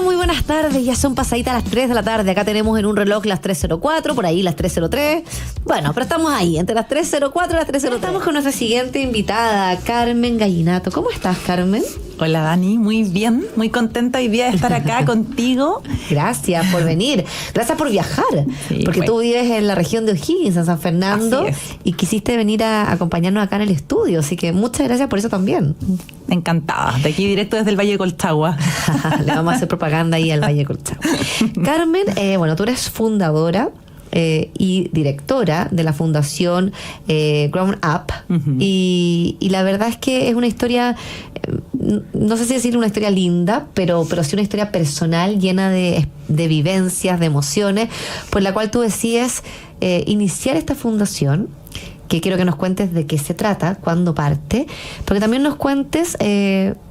Muy buenas tardes, ya son pasaditas las 3 de la tarde. Acá tenemos en un reloj las 3:04, por ahí las 3:03. Bueno, pero estamos ahí, entre las 3:04 y las 3:03. Estamos con nuestra siguiente invitada, Carmen Gallinato. ¿Cómo estás, Carmen? Hola, Dani, muy bien, muy contenta hoy día de estar acá contigo. Gracias por venir, gracias por viajar, sí, porque tú vives en la región de O'Higgins, en San Fernando, y quisiste venir a acompañarnos acá en el estudio, así que muchas gracias por eso también. Encantada, de aquí directo desde el Valle de Colchagua. Le vamos a hacer propaganda ahí al Valle de Colchagua. Carmen, bueno, tú eres fundadora y directora de la fundación Grown Up, y la verdad es que es una historia, no sé si decir una historia linda, pero sí una historia personal llena de vivencias, de emociones, por la cual tú decides iniciar esta fundación, que quiero que nos cuentes de qué se trata, cuándo parte, porque también nos cuentes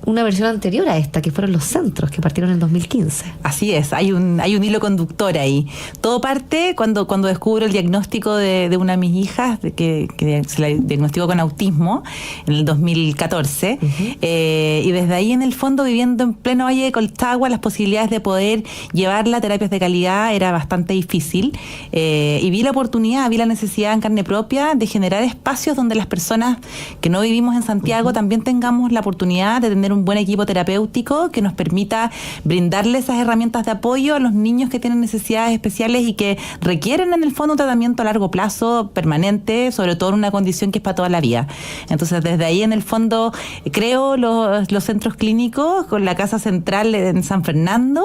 una versión anterior a esta, que fueron los centros, que partieron en 2015. Así es, hay un hilo conductor ahí. Todo parte cuando descubro el diagnóstico de una de mis hijas, que se la diagnosticó con autismo en el 2014, y desde ahí, en el fondo, viviendo en pleno Valle de Colchagua, las posibilidades de poder llevarla a terapias de calidad era bastante difícil, y vi la oportunidad, vi la necesidad en carne propia de generar espacios donde las personas que no vivimos en Santiago también tengamos la oportunidad de tener un buen equipo terapéutico que nos permita brindarle esas herramientas de apoyo a los niños que tienen necesidades especiales y que requieren, en el fondo, un tratamiento a largo plazo, permanente, sobre todo en una condición que es para toda la vida. Entonces, desde ahí, en el fondo, creo los centros clínicos con la casa central en San Fernando,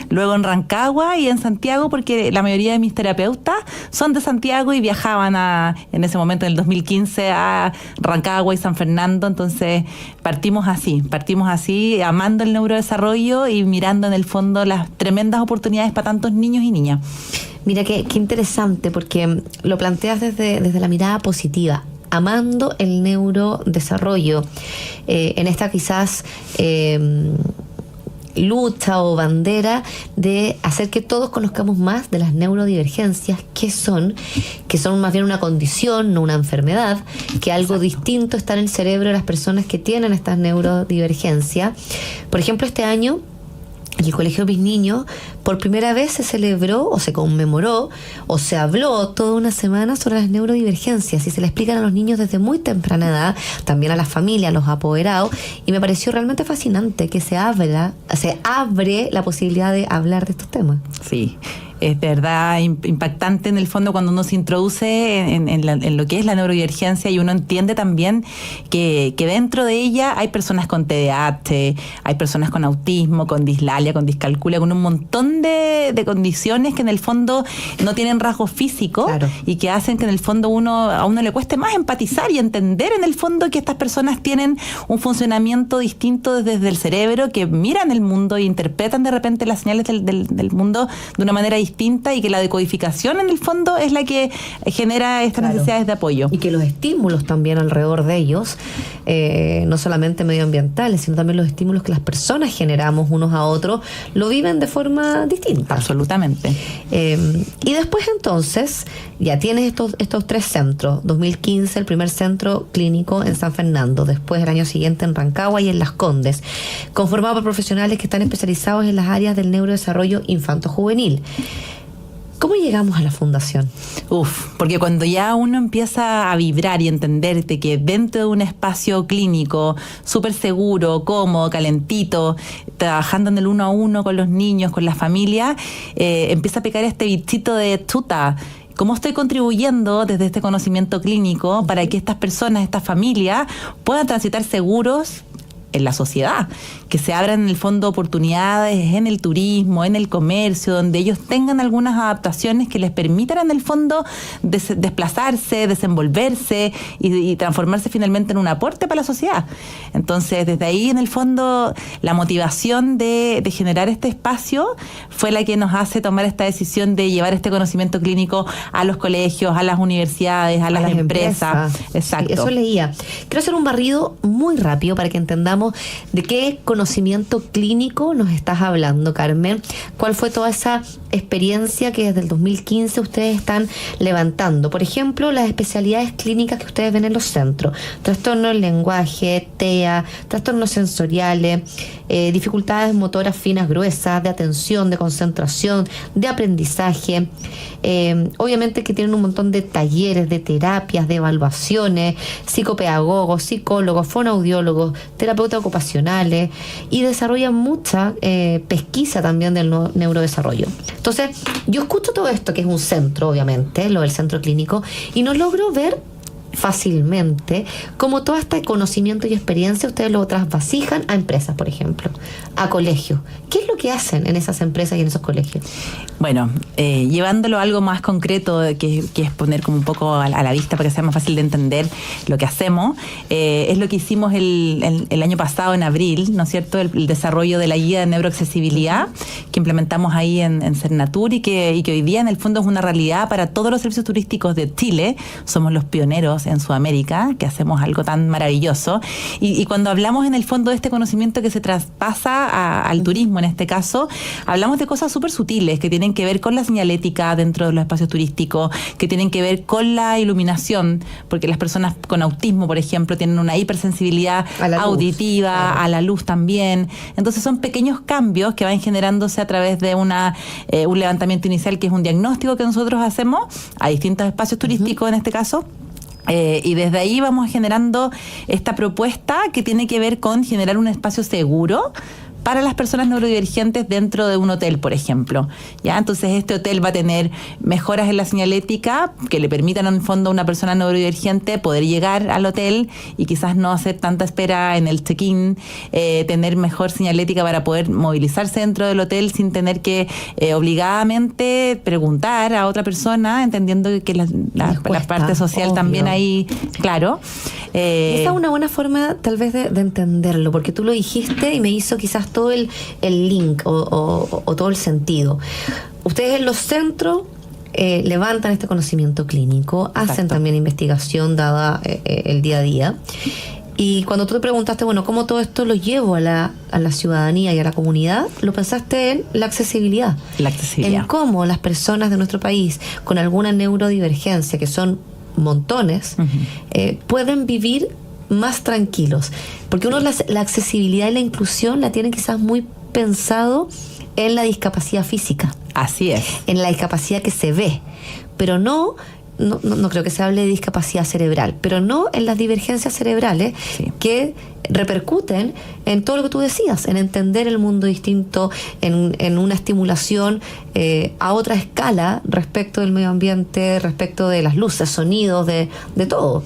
luego en Rancagua y en Santiago, porque la mayoría de mis terapeutas son de Santiago y viajaban en ese momento, en el 2015, a Rancagua y San Fernando. Entonces partimos así, amando el neurodesarrollo y mirando, en el fondo, las tremendas oportunidades para tantos niños y niñas. Mira qué interesante, porque lo planteas desde la mirada positiva, amando el neurodesarrollo, en esta quizás lucha o bandera de hacer que todos conozcamos más de las neurodivergencias, que son más bien una condición, no una enfermedad, que algo distinto está en el cerebro de las personas que tienen estas neurodivergencias. Por ejemplo, este año, en el Colegio de mis niños, por primera vez se celebró o se conmemoró o se habló toda una semana sobre las neurodivergencias, y se le explican a los niños desde muy temprana edad, también a las familias, a los apoderados, y me pareció realmente fascinante que se abre la posibilidad de hablar de estos temas. Sí. Es de verdad impactante, en el fondo, cuando uno se introduce en lo que es la neurodivergencia, y uno entiende también que dentro de ella hay personas con TDAH, hay personas con autismo, con dislalia, con discalculia, con un montón de condiciones que en el fondo no tienen rasgos físicos, claro, y que hacen que en el fondo a uno le cueste más empatizar y entender, en el fondo, que estas personas tienen un funcionamiento distinto desde el cerebro, que miran el mundo e interpretan de repente las señales del mundo de una manera distinta, y que la decodificación, en el fondo, es la que genera estas necesidades de apoyo. Y que los estímulos también alrededor de ellos, no solamente medioambientales, sino también los estímulos que las personas generamos unos a otros, lo viven de forma distinta. Absolutamente. Y después, entonces, ya tienes estos 3 centros. 2015, el primer centro clínico en San Fernando, después el año siguiente en Rancagua y en Las Condes, conformado por profesionales que están especializados en las áreas del neurodesarrollo infanto-juvenil. ¿Cómo llegamos a la fundación? Porque cuando ya uno empieza a vibrar y entenderte que dentro de un espacio clínico súper seguro, cómodo, calentito, trabajando en el 1 a 1 con los niños, con la familia, empieza a picar este bichito de chuta. ¿Cómo estoy contribuyendo desde este conocimiento clínico para que estas personas, estas familias, puedan transitar seguros en la sociedad? Que se abran, en el fondo, oportunidades en el turismo, en el comercio, donde ellos tengan algunas adaptaciones que les permitan, en el fondo, desplazarse, desenvolverse y transformarse finalmente en un aporte para la sociedad. Entonces, desde ahí, en el fondo, la motivación de generar este espacio fue la que nos hace tomar esta decisión de llevar este conocimiento clínico a los colegios, a las universidades, a las empresas. Exacto. Sí, eso leía. Quiero hacer un barrido muy rápido para que entendamos digamos, ¿de qué conocimiento clínico nos estás hablando, Carmen? ¿Cuál fue toda esa experiencia que desde el 2015 ustedes están levantando? Por ejemplo, las especialidades clínicas que ustedes ven en los centros: trastornos del lenguaje, TEA, trastornos sensoriales, dificultades motoras finas gruesas, de atención, de concentración, de aprendizaje. Obviamente que tienen un montón de talleres, de terapias, de evaluaciones, psicopedagogos, psicólogos, fonoaudiólogos, terapeutas ocupacionales, y desarrollan mucha pesquisa también del neurodesarrollo. Entonces, yo escucho todo esto, que es un centro, obviamente, lo del centro clínico, y no logro ver fácilmente cómo todo este conocimiento y experiencia ustedes lo trasvasijan a empresas, por ejemplo, a colegios. ¿Qué es lo que hacen en esas empresas y en esos colegios? Bueno, llevándolo a algo más concreto, que es poner como un poco a la vista para que sea más fácil de entender lo que hacemos, es lo que hicimos el año pasado, en abril, ¿no es cierto?, el desarrollo de la guía de neuroaccesibilidad que implementamos ahí en Cernatur, y que hoy día en el fondo es una realidad para todos los servicios turísticos de Chile. Somos los pioneros en Sudamérica, que hacemos algo tan maravilloso. Y cuando hablamos en el fondo de este conocimiento que se traspasa al turismo, en este caso, hablamos de cosas súper sutiles que tienen que ver con la señalética dentro de los espacios turísticos, que tienen que ver con la iluminación, porque las personas con autismo, por ejemplo, tienen una hipersensibilidad auditiva, claro, a la luz también. Entonces son pequeños cambios que van generándose a través de un levantamiento inicial, que es un diagnóstico que nosotros hacemos a distintos espacios turísticos, en este caso. Y desde ahí vamos generando esta propuesta que tiene que ver con generar un espacio seguro para las personas neurodivergentes dentro de un hotel, por ejemplo. ¿Ya? Entonces este hotel va a tener mejoras en la señalética que le permitan en el fondo a una persona neurodivergente poder llegar al hotel y quizás no hacer tanta espera en el check-in, tener mejor señalética para poder movilizarse dentro del hotel sin tener que obligadamente preguntar a otra persona, entendiendo que la parte social, obvio, también ahí, claro. Esa es una buena forma tal vez de entenderlo, porque tú lo dijiste y me hizo quizás todo el link o todo el sentido. Ustedes en los centros levantan este conocimiento clínico, hacen Exacto. también investigación dada el día a día. Y cuando tú te preguntaste, bueno, ¿cómo todo esto lo llevo a la ciudadanía y a la comunidad? Lo pensaste en la accesibilidad. La accesibilidad. En cómo las personas de nuestro país con alguna neurodivergencia, que son montones, pueden vivir más tranquilos. Porque uno la accesibilidad y la inclusión la tiene quizás muy pensado en la discapacidad física. Así es. En la discapacidad que se ve. Pero no creo que se hable de discapacidad cerebral, pero no en las divergencias cerebrales, sí, que repercuten en todo lo que tú decías, en entender el mundo distinto, en una estimulación a otra escala respecto del medio ambiente, respecto de las luces, sonidos, de todo.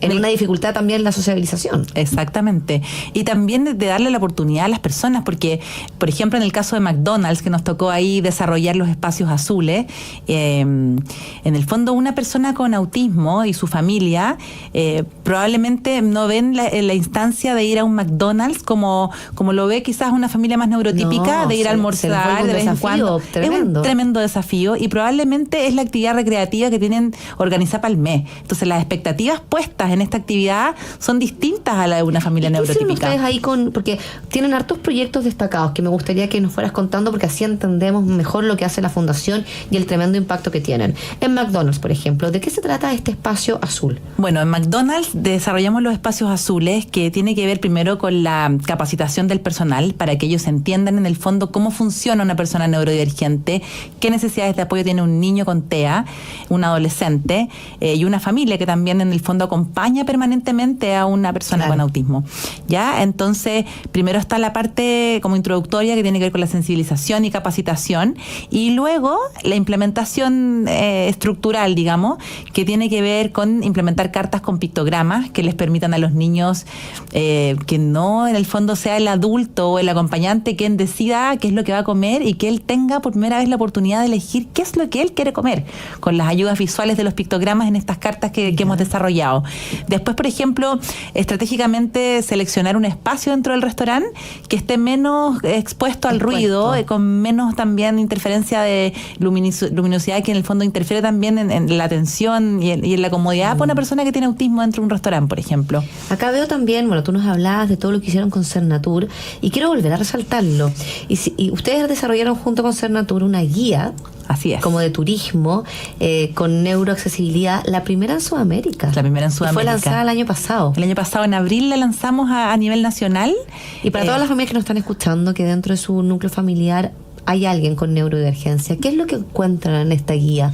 En una dificultad también en la sociabilización. Exactamente. Y también de darle la oportunidad a las personas, porque, por ejemplo, en el caso de McDonald's, que nos tocó ahí desarrollar los espacios azules, en el fondo una persona con autismo y su familia probablemente no ven la instancia de ir a un McDonald's como lo ve quizás una familia más neurotípica, de ir a almorzar de vez en cuando. Tremendo. Es un tremendo desafío, y probablemente es la actividad recreativa que tienen organizada para el mes. Entonces las expectativas puestas en esta actividad son distintas a la de una familia neurotípica. Ustedes ahí porque tienen hartos proyectos destacados que me gustaría que nos fueras contando, porque así entendemos mejor lo que hace la Fundación y el tremendo impacto que tienen. En McDonald's, por ejemplo, ¿de qué se trata este espacio azul? Bueno, en McDonald's desarrollamos los espacios azules, que tiene que ver primero con la capacitación del personal para que ellos entiendan en el fondo cómo funciona una persona neurodivergente, qué necesidades de apoyo tiene un niño con TEA, un adolescente y una familia que también en el fondo acompaña permanentemente a una persona con autismo. ¿Ya? Entonces, primero está la parte como introductoria que tiene que ver con la sensibilización y capacitación, y luego la implementación estructural, digamos, que tiene que ver con implementar cartas con pictogramas que les permitan a los niños que no en el fondo sea el adulto o el acompañante quien decida qué es lo que va a comer, y que él tenga por primera vez la oportunidad de elegir qué es lo que él quiere comer, con las ayudas visuales de los pictogramas en estas cartas que hemos desarrollado. Después, por ejemplo, estratégicamente seleccionar un espacio dentro del restaurante que esté menos expuesto al ruido, con menos también interferencia de luminosidad, que en el fondo interfiere también en la atención y en la comodidad para una persona que tiene autismo dentro de un restaurante, por ejemplo. Acá veo también, bueno, tú nos nos hablabas de todo lo que hicieron con Cernatur y quiero volver a resaltarlo. Y ustedes desarrollaron junto con Cernatur una guía. Así es. Como de turismo, con neuroaccesibilidad, la primera en Sudamérica. La primera en Sudamérica. Y fue lanzada el año pasado. El año pasado, en abril, la lanzamos a nivel nacional. Y para todas las familias que nos están escuchando, que dentro de su núcleo familiar hay alguien con neurodivergencia, ¿qué es lo que encuentran en esta guía?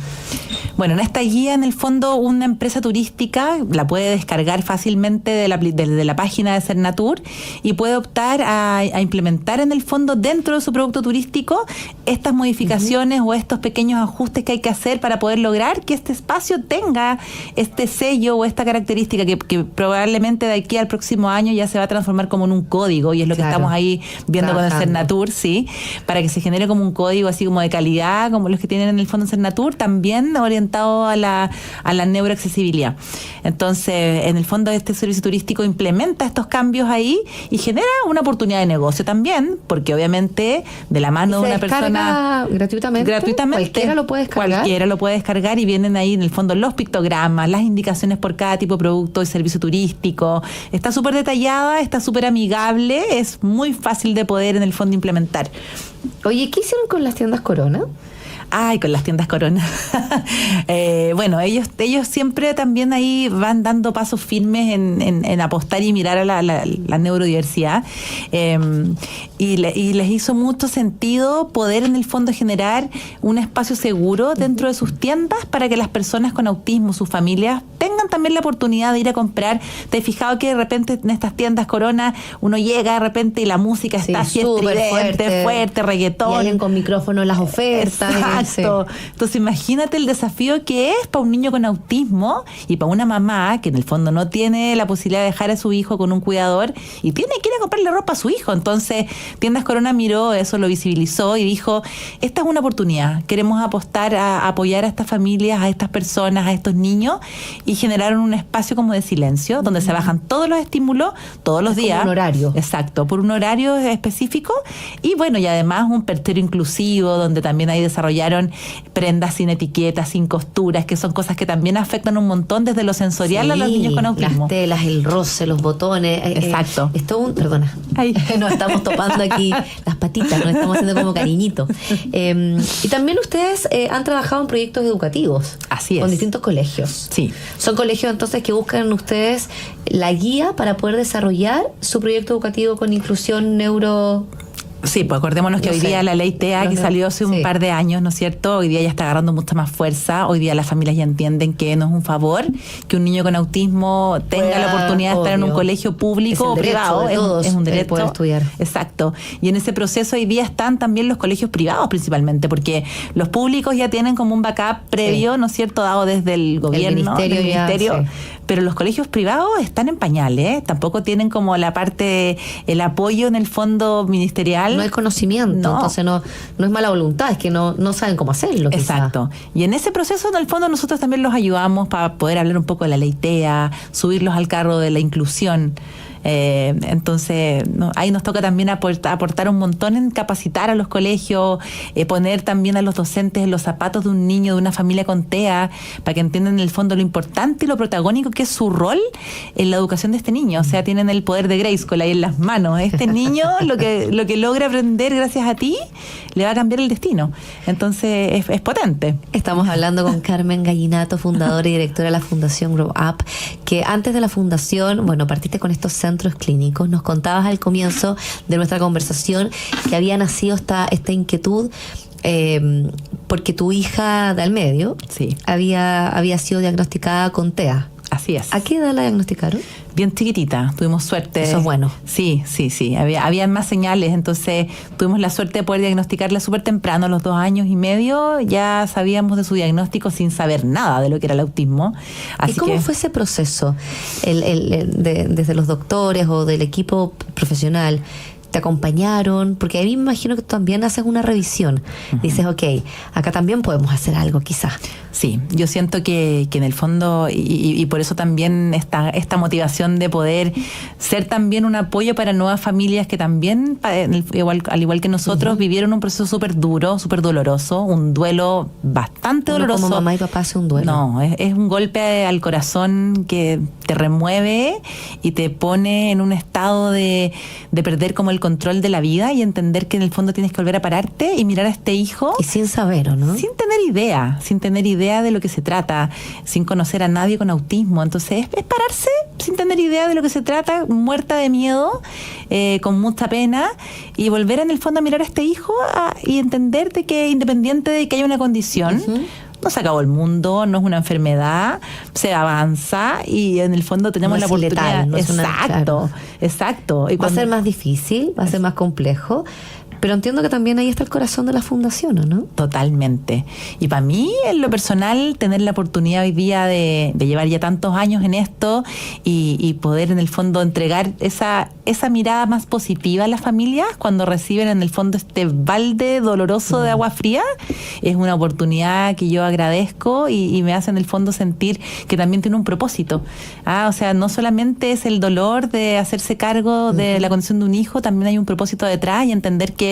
Bueno, en esta guía, en el fondo, una empresa turística la puede descargar fácilmente desde la página de Cernatur y puede optar a implementar en el fondo dentro de su producto turístico estas modificaciones o estos pequeños ajustes que hay que hacer para poder lograr que este espacio tenga este sello o esta característica que probablemente de aquí al próximo año ya se va a transformar como en un código, y es lo que estamos ahí viendo con el Cernatur, sí, para que se genere como un código así como de calidad, como los que tienen en el fondo Cernatur, también orientado a la neuroaccesibilidad. Entonces, en el fondo, este servicio turístico implementa estos cambios ahí y genera una oportunidad de negocio también, porque obviamente de la mano de una persona gratuitamente. Cualquiera lo puede descargar. Cualquiera lo puede descargar, y vienen ahí en el fondo los pictogramas, las indicaciones por cada tipo de producto y servicio turístico. Está súper detallada, está súper amigable, es muy fácil de poder en el fondo implementar. Oye, ¿qué hicieron con las tiendas Corona? Ay, con las tiendas Corona. Bueno, ellos siempre también ahí van dando pasos firmes en apostar y mirar a la neurodiversidad. Y les hizo mucho sentido poder en el fondo generar un espacio seguro dentro de sus tiendas para que las personas con autismo, sus familias, tengan también la oportunidad de ir a comprar. ¿Te has fijado que de repente en estas tiendas Corona uno llega de repente y la música está así estridente, fuerte, reggaetón? Y alguien con micrófono en las ofertas. Exacto. Entonces imagínate el desafío que es para un niño con autismo y para una mamá que en el fondo no tiene la posibilidad de dejar a su hijo con un cuidador y tiene que ir a comprarle ropa a su hijo. Entonces Tiendas Corona miró eso, lo visibilizó y dijo, esta es una oportunidad, queremos apostar a apoyar a estas familias, a estas personas, a estos niños, y generaron un espacio como de silencio donde se bajan todos los estímulos todos los días. Por un horario. Exacto, por un horario específico. Y bueno, y además un pertero inclusivo donde también ahí desarrollaron prendas sin etiquetas, sin costuras, que son cosas que también afectan un montón desde lo sensorial a los niños con autismo. Las telas, el roce, los botones. Exacto. Perdona. Nos estamos topando aquí las patitas, nos estamos haciendo como cariñito. Y también ustedes han trabajado en proyectos educativos. Así es. Con distintos colegios. Sí. Son colegios entonces que buscan ustedes la guía para poder desarrollar su proyecto educativo con inclusión neuro... Sí, pues acordémonos que hoy día la ley TEA, que salió hace un par de años, ¿no es cierto? Hoy día ya está agarrando mucha más fuerza. Hoy día las familias ya entienden que no es un favor que un niño con autismo tenga la oportunidad de estar en un colegio público o privado. Es un derecho poder estudiar. Exacto. Y en ese proceso hoy día están también los colegios privados principalmente, porque los públicos ya tienen como un backup previo, ¿no es cierto?, dado desde el gobierno, del ministerio. Pero los colegios privados están en pañales, tampoco tienen como la parte, el apoyo en el fondo ministerial. No hay conocimiento, entonces no es mala voluntad, es que no saben cómo hacerlo. Exacto. Y en ese proceso, en el fondo, nosotros también los ayudamos para poder hablar un poco de la ley TEA, subirlos al carro de la inclusión. Entonces ahí nos toca también aportar un montón en capacitar a los colegios, poner también a los docentes en los zapatos de un niño de una familia con TEA, para que entiendan en el fondo lo importante y lo protagónico que es su rol en la educación de este niño. O sea, tienen el poder de Grayskull ahí en las manos. Este niño lo que logra aprender gracias a ti le va a cambiar el destino. Entonces es potente. Estamos hablando con Carmen Gallinato, fundadora y directora de la Fundación Grow Up, que antes de la fundación, bueno, partiste con estos centros clínicos. Nos contabas al comienzo de nuestra conversación que había nacido esta inquietud porque tu hija del medio había sido diagnosticada con TEA. Así es. ¿A qué edad la diagnosticaron? Bien chiquitita, tuvimos suerte. Eso es bueno. Sí. Había más señales, entonces tuvimos la suerte de poder diagnosticarla súper temprano, a los 2 años y medio, ya sabíamos de su diagnóstico sin saber nada de lo que era el autismo. ¿Y cómo fue ese proceso? Desde los doctores o del equipo profesional, te acompañaron? Porque ahí me imagino que tú también haces una revisión. Dices, ok, acá también podemos hacer algo quizás. Sí, yo siento que en el fondo, y por eso también esta motivación de poder ser también un apoyo para nuevas familias que también, al igual que nosotros, vivieron un proceso súper duro, súper doloroso, un duelo bastante doloroso. Como mamá y papá hace un duelo. No, es un golpe al corazón que te remueve y te pone en un estado de perder como el control de la vida y entender que en el fondo tienes que volver a pararte y mirar a este hijo. Y sin saber, ¿o no? Sin tener idea de lo que se trata, sin conocer a nadie con autismo. Entonces es pararse sin tener idea de lo que se trata, muerta de miedo, con mucha pena, y volver en el fondo a mirar a este hijo y entender de que independiente de que haya una condición, no se acabó el mundo, no es una enfermedad, se avanza y en el fondo tenemos no la oportunidad. Letal, no exacto. Y va a ser más difícil, va a ser más complejo, pero entiendo que también ahí está el corazón de la fundación, ¿o no? Totalmente. Y para mí, en lo personal, tener la oportunidad hoy día de llevar ya tantos años en esto y poder en el fondo entregar esa mirada más positiva a las familias cuando reciben en el fondo este balde doloroso de agua fría, es una oportunidad que yo agradezco y me hace en el fondo sentir que también tiene un propósito. O sea, no solamente es el dolor de hacerse cargo de la condición de un hijo, también hay un propósito detrás y entender que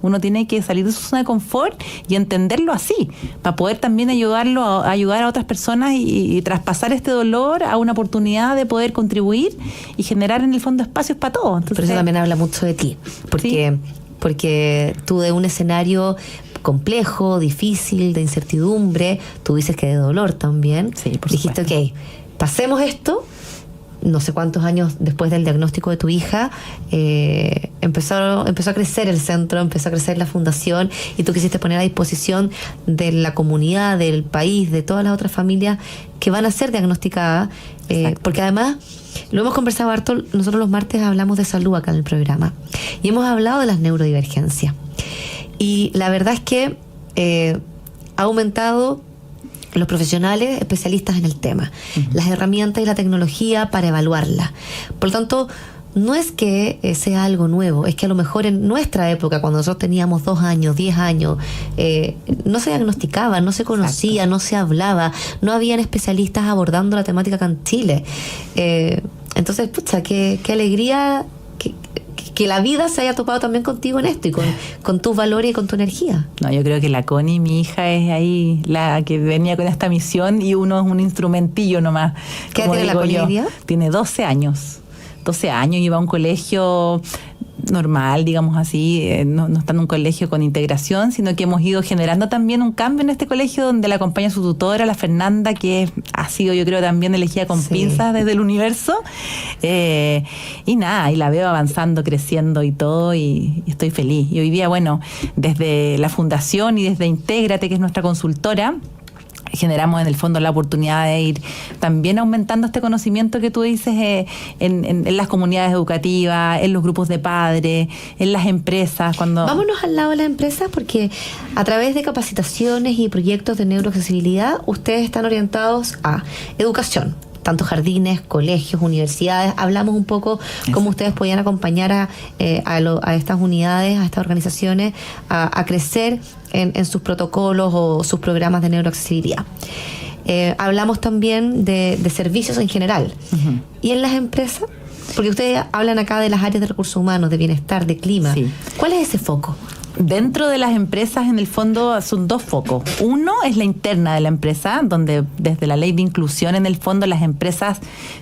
uno tiene que salir de su zona de confort y entenderlo así, para poder también ayudar a otras personas y traspasar este dolor a una oportunidad de poder contribuir y generar en el fondo espacios para todos. Entonces, pero eso también habla mucho de ti, porque tú de un escenario complejo, difícil, de incertidumbre, tú dices que de dolor también, dijiste, ok, pasemos esto. No sé cuántos años después del diagnóstico de tu hija, empezó a crecer el centro, empezó a crecer la fundación, y tú quisiste poner a disposición de la comunidad, del país, de todas las otras familias que van a ser diagnosticadas, porque además lo hemos conversado harto. Nosotros los martes hablamos de salud acá en el programa y hemos hablado de las neurodivergencias, y la verdad es que ha aumentado los profesionales especialistas en el tema, las herramientas y la tecnología para evaluarla. Por lo tanto, no es que sea algo nuevo, es que a lo mejor en nuestra época, cuando nosotros teníamos 2 años, 10 años, no se diagnosticaba, no se conocía, no se hablaba, no habían especialistas abordando la temática acá en Chile. Entonces, pucha, qué alegría que la vida se haya topado también contigo en esto y con tus valores y con tu energía. No, yo creo que la Connie, mi hija, es ahí la que venía con esta misión y uno es un instrumentillo nomás. ¿Qué edad tiene la Connie hoy día? Tiene 12 años. 12 años, iba a un colegio normal, digamos así, no está en un colegio con integración, sino que hemos ido generando también un cambio en este colegio donde la acompaña su tutora, la Fernanda, que ha sido, yo creo, también elegida con pinzas desde el universo, y nada, y la veo avanzando, creciendo y todo, y estoy feliz. Y hoy día, bueno, desde la fundación y desde Intégrate, que es nuestra consultora, generamos en el fondo la oportunidad de ir también aumentando este conocimiento que tú dices en las comunidades educativas, en los grupos de padres, en las empresas. Vámonos al lado de las empresas, porque a través de capacitaciones y proyectos de neuroaccesibilidad ustedes están orientados a educación, tanto jardines, colegios, universidades. Hablamos un poco cómo ustedes podían acompañar a estas unidades, a estas organizaciones, a crecer en sus protocolos o sus programas de neuroaccesibilidad. Hablamos también de servicios en general. Y en las empresas, porque ustedes hablan acá de las áreas de recursos humanos, de bienestar, de clima. ¿Cuál es ese foco? Dentro de las empresas, en el fondo, son 2 focos. Uno es la interna de la empresa, donde desde la ley de inclusión, en el fondo, las empresas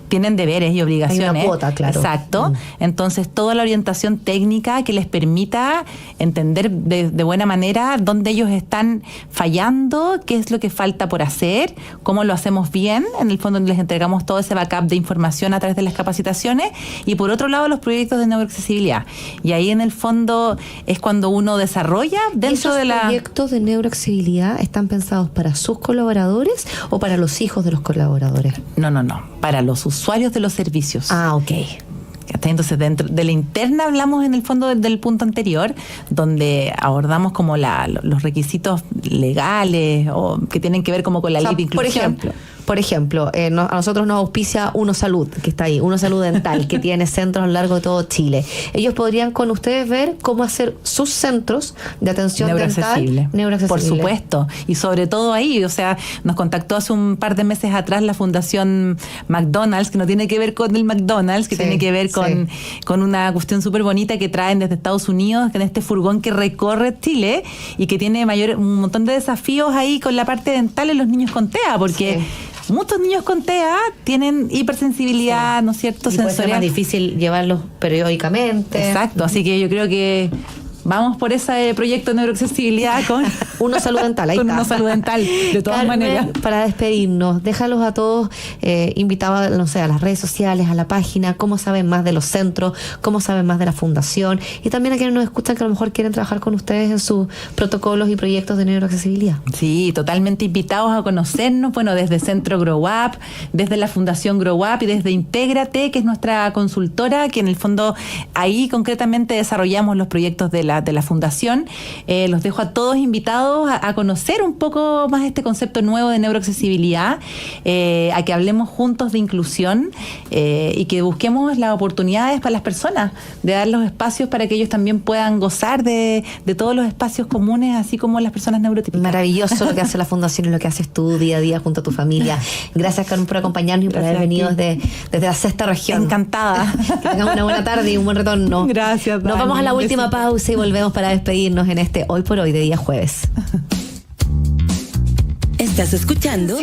tienen deberes y obligaciones. Hay una cuota, claro. Exacto. Entonces, toda la orientación técnica que les permita entender de buena manera dónde ellos están fallando, qué es lo que falta por hacer, cómo lo hacemos bien. En el fondo, les entregamos todo ese backup de información a través de las capacitaciones. Y por otro lado, los proyectos de neuroaccesibilidad. Y ahí, en el fondo, es cuando uno desarrolla dentro de ¿Esos proyectos de neuroaccesibilidad están pensados para sus colaboradores o para los hijos de los colaboradores? No. Para los usuarios de los servicios. Ok. Entonces, dentro de la interna hablamos en el fondo del punto anterior, donde abordamos como los requisitos legales o que tienen que ver como con la ley de inclusión. por ejemplo, a nosotros nos auspicia Uno Salud, que está ahí, Uno Salud Dental, que tiene centros a lo largo de todo Chile. Ellos podrían con ustedes ver cómo hacer sus centros de atención dental neuroaccesible. Por supuesto, y sobre todo ahí, o sea, nos contactó hace un par de meses atrás la Fundación McDonald's, que no tiene que ver con el McDonald's, que tiene que ver con una cuestión súper bonita que traen desde Estados Unidos, en este furgón que recorre Chile y que tiene un montón de desafíos ahí con la parte dental en los niños con TEA, porque muchos niños con TEA tienen hipersensibilidad, ¿no es cierto? Y puede ser más difícil llevarlos periódicamente. Exacto, así que yo creo que vamos por ese proyecto de neuroaccesibilidad con Uno Salud Dental, ahí con está. Uno Salud Dental, de todas Carmen, maneras. Para despedirnos, déjalos a todos invitados, no sé, a las redes sociales, a la página, cómo saben más de los centros, cómo saben más de la fundación, y también a quienes nos escuchan que a lo mejor quieren trabajar con ustedes en sus protocolos y proyectos de neuroaccesibilidad. Sí, totalmente invitados a conocernos, bueno, desde Centro Grow Up, desde la Fundación Grow Up y desde Intégrate, que es nuestra consultora, que en el fondo ahí concretamente desarrollamos los proyectos de la fundación. Los dejo a todos invitados a conocer un poco más este concepto nuevo de neuroaccesibilidad, a que hablemos juntos de inclusión y que busquemos las oportunidades para las personas, de dar los espacios para que ellos también puedan gozar de todos los espacios comunes, así como las personas neurotípicas. Maravilloso lo que hace la fundación y lo que haces tú día a día junto a tu familia. Gracias, Carmen, por acompañarnos y por haber venido desde la sexta región. Encantada. Que tengamos una buena tarde y un buen retorno. Gracias, Dani. Nos vamos a la última pausa y volvemos para despedirnos en este Hoy por Hoy de día jueves. Estás escuchando